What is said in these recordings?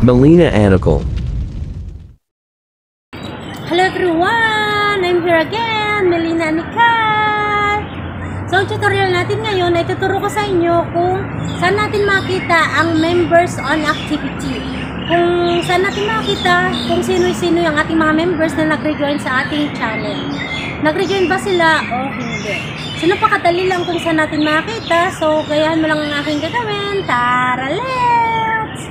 Melina Anical. Hello everyone! I'm here again, Melina Anical. So, ang tutorial natin ngayon ay tuturo ko sa inyo kung saan natin makita ang members on activity. Kung saan natin makita kung sino-sino yung ating mga members na nag-rejoin sa ating channel. Nag-rejoin ba sila o hindi? So, napakadali lang kung saan natin makita. So, gayahan mo lang ang aking gagawin. Tara, let's!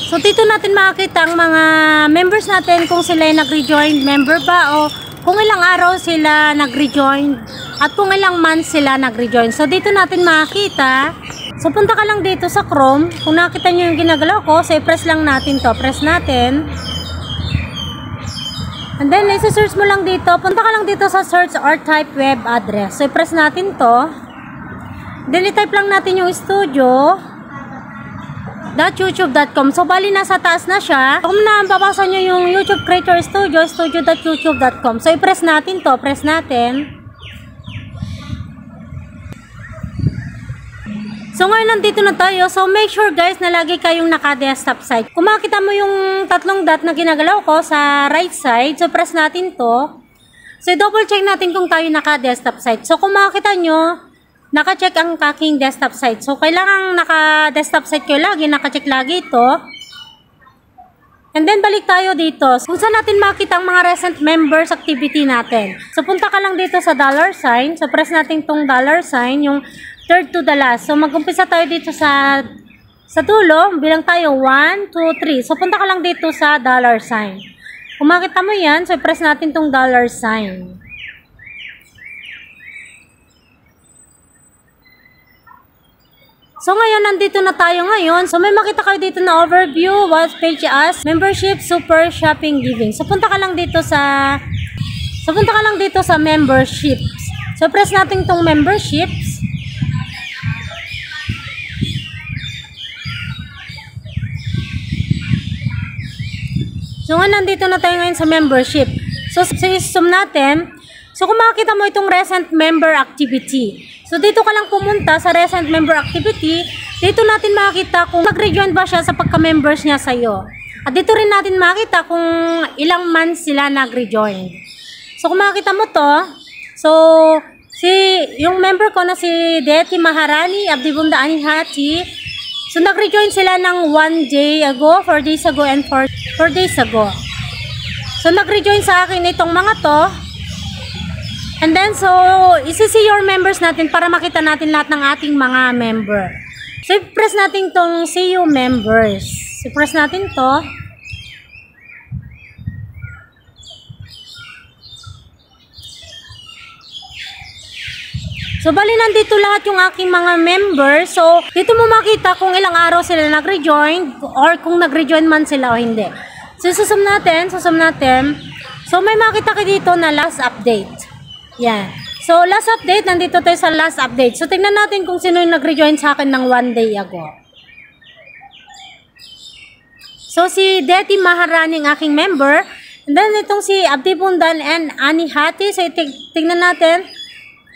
So, dito natin makikita ang mga members natin kung sila ay nag-rejoin member ba o kung ilang araw sila nag-rejoin at kung ilang months sila nag-rejoin. So, dito natin makikita. So, punta ka lang dito sa Chrome. Kung nakita nyo yung ginagalaw ko, so, i-press lang natin to. Press natin. And then, isa-search mo lang dito. Punta ka lang dito sa search or type web address. So, i-press natin to. Then, i-type lang natin yung studio.youtube.com. So, bali nasa taas na siya. Kung nababasa nyo yung YouTube Creator Studio, studio.youtube.com. So, i-press natin to. Press natin. So, ngayon nandito na tayo. So, make sure guys na lagi kayong naka-desktop side. Kung makita mo yung tatlong dot na ginagalaw ko sa right side, so press natin to. So, double check natin kung tayo naka-desktop side. So, kung makita nyo, naka-check ang aking desktop side. So, kailangan naka-desktop side kayo lagi, naka-check lagi ito. And then, balik tayo dito. Kung saan natin makita ang mga recent members activity natin. So, punta ka lang dito sa $sign. So, press natin tong $sign, yung third to the last. So, mag-umpisa tayo dito sa dulo. Bilang tayo 1, 2, 3. So, punta ka lang dito sa $sign. Kung makita mo yan, so, press natin tong $sign. So, ngayon, nandito na tayo ngayon. So, may makita kayo dito na overview, what page as, membership, super, shopping, giving. So, punta ka lang dito sa memberships. So, press natin tong memberships. So, nandito na tayo ngayon sa membership. So, i-zoom natin. So, kung makikita mo itong recent member activity. So, dito ka lang pumunta sa recent member activity. Dito natin makikita kung nag-rejoin ba siya sa pagka-members niya sa'yo. At dito rin natin makikita kung ilang months sila nag-rejoin. So, kung makikita mo to, so, yung member ko na si Deti Maharani, Abdibunda Anihati, so, nag-rejoin sila ng 1 day ago, 4 days ago, and 4 days ago. So, nag-rejoin sa akin itong mga to. And then, so, isi-see your members natin para makita natin lahat ng ating mga member. So, i-press natin tong see you members. So, i-press natin to. So, bali nandito lahat yung aking mga members. So, dito mo makita kung ilang araw sila nag-rejoin or kung nag-rejoin man sila o hindi. So, susum natin. So, may makita ka dito na last update. Yan. So, last update, nandito tayo sa last update. So, tingnan natin kung sino yung nag-rejoin sa akin ng 1 day ago. So, si Deti Maharani ang aking member. And then, itong si Abdibundan and Anihati. So, tingnan natin.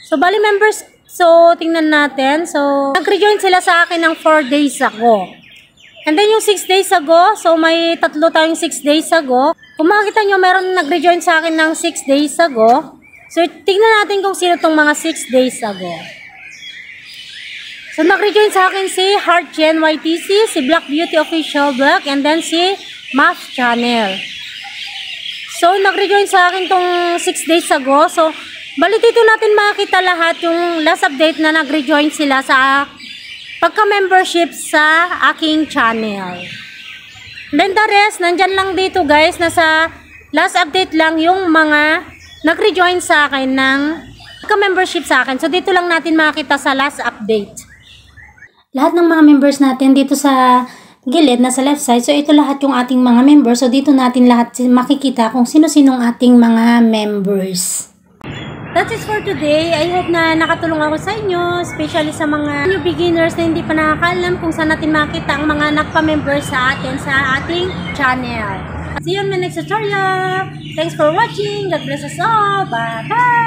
So, bali members, so, tingnan natin. So, nag-rejoin sila sa akin ng 4 days ago. And then, yung 6 days ago, so, may tatlo tayong 6 days ago. Kung makikita nyo, meron nag-rejoin sa akin ng 6 days ago. So, tingnan natin kung sino tong mga 6 days ago. So, nag-rejoin sa akin si Heartgen YTC, si Black Beauty Official Black, and then si Math Channel. So, nag-rejoin sa akin tong 6 days ago. So, bali dito natin makikita lahat yung last update na nag-rejoin sila sa pagka-membership sa aking channel. Then the rest, nandyan lang dito guys, nasa last update lang yung mga nag-rejoin sa akin ng pagka-membership sa akin. So, dito lang natin makikita sa last update. Lahat ng mga members natin dito sa gilid na sa left side. So, ito lahat yung ating mga members. So, dito natin lahat makikita kung sino-sinong ating mga members. That's it for today. I hope na nakatulong ako sa inyo, especially sa mga new beginners na hindi pa nakakaalam kung saan natin makita ang mga nagpa-members sa atin sa ating channel. See you in my next tutorial. Thanks for watching. God bless us all. Bye-bye.